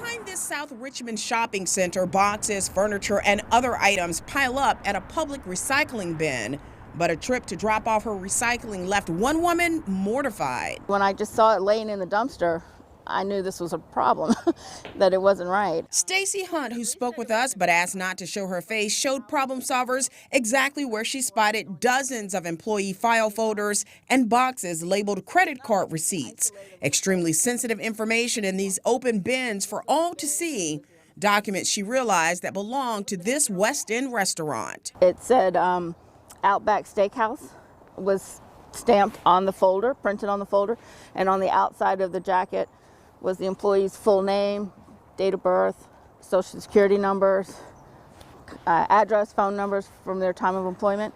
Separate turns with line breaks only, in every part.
Behind this South Richmond shopping center, boxes, furniture, and other items pile up at a public recycling bin. But a trip to drop off her recycling left one woman mortified.
When I just saw it laying in the dumpster, I knew this was a problem, that it wasn't right.
Stacy Hunt, who spoke with us but asked not to show her face, showed problem solvers exactly where she spotted dozens of employee file folders and boxes labeled credit card receipts. Extremely sensitive information in these open bins for all to see. Documents she realized that belonged to this West End restaurant.
It said Outback Steakhouse was stamped on the folder, printed on the folder, and on the outside of the jacket was the employee's full name, date of birth, social security numbers, address, phone numbers from their time of employment.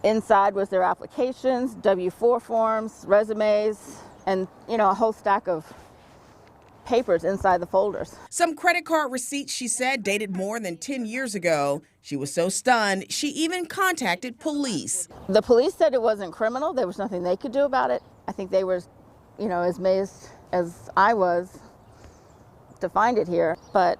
Inside was their applications, W-4 forms, resumes, and a whole stack of papers inside the folders.
Some credit card receipts, she said, dated more than 10 years ago. She was so stunned, she even contacted police.
The police said it wasn't criminal. There was nothing they could do about it. I think they were, as amazed as I was to find it here. But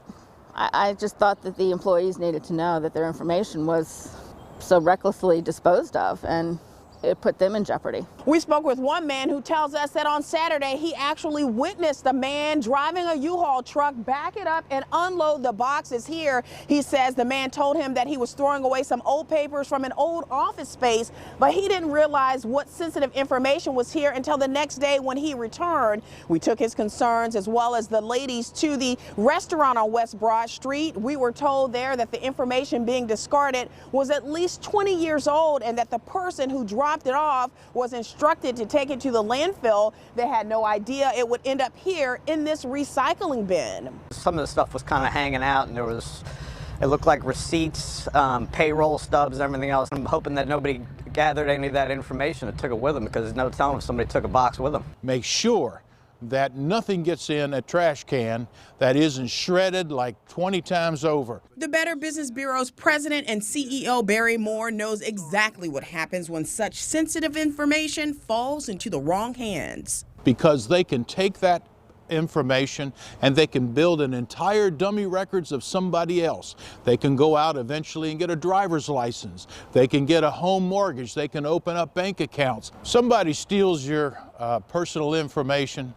I just thought that the employees needed to know that their information was so recklessly disposed of, and it put them in jeopardy.
We spoke with one man who tells us that on Saturday he actually witnessed a man driving a U-Haul truck back it up and unload the boxes here. He says the man told him that he was throwing away some old papers from an old office space, but he didn't realize what sensitive information was here until the next day when he returned. We took his concerns as well as the ladies to the restaurant on West Broad Street. We were told there that the information being discarded was at least 20 years old and that the person who dropped it off was instructed to take it to the landfill. They had no idea it would end up here in this recycling bin.
Some of the stuff was kind of hanging out, and it looked like receipts, payroll stubs, everything else. I'm hoping that nobody gathered any of that information and took it with them, because there's no telling if somebody took a box with them.
Make sure that nothing gets in a trash can that isn't shredded like 20 times over.
The Better Business Bureau's president and CEO Barry Moore knows exactly what happens when such sensitive information falls into the wrong hands.
Because they can take that information and they can build an entire dummy records of somebody else. They can go out eventually and get a driver's license. They can get a home mortgage. They can open up bank accounts. Somebody steals your personal information,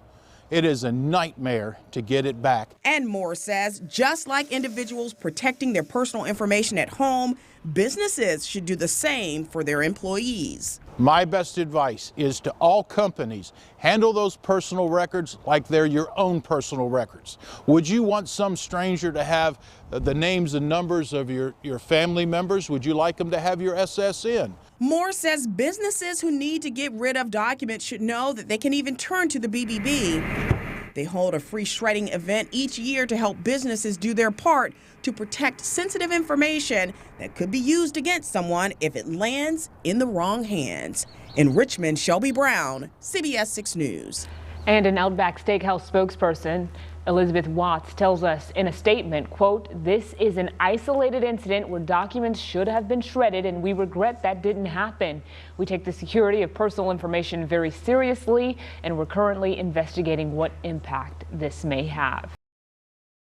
it is a nightmare to get it back.
And Moore says, just like individuals protecting their personal information at home, businesses should do the same for their employees.
My best advice is to all companies, handle those personal records like they're your own personal records. Would you want some stranger to have the names and numbers of your family members? Would you like them to have your SSN?
Moore says businesses who need to get rid of documents should know that they can even turn to the BBB. They hold a free shredding event each year to help businesses do their part to protect sensitive information that could be used against someone if it lands in the wrong hands. In Richmond, Shelby Brown, CBS 6 News.
And an Outback Steakhouse spokesperson, Elizabeth Watts, tells us in a statement, quote, "This is an isolated incident where documents should have been shredded, and we regret that didn't happen. We take the security of personal information very seriously, and we're currently investigating what impact this may have."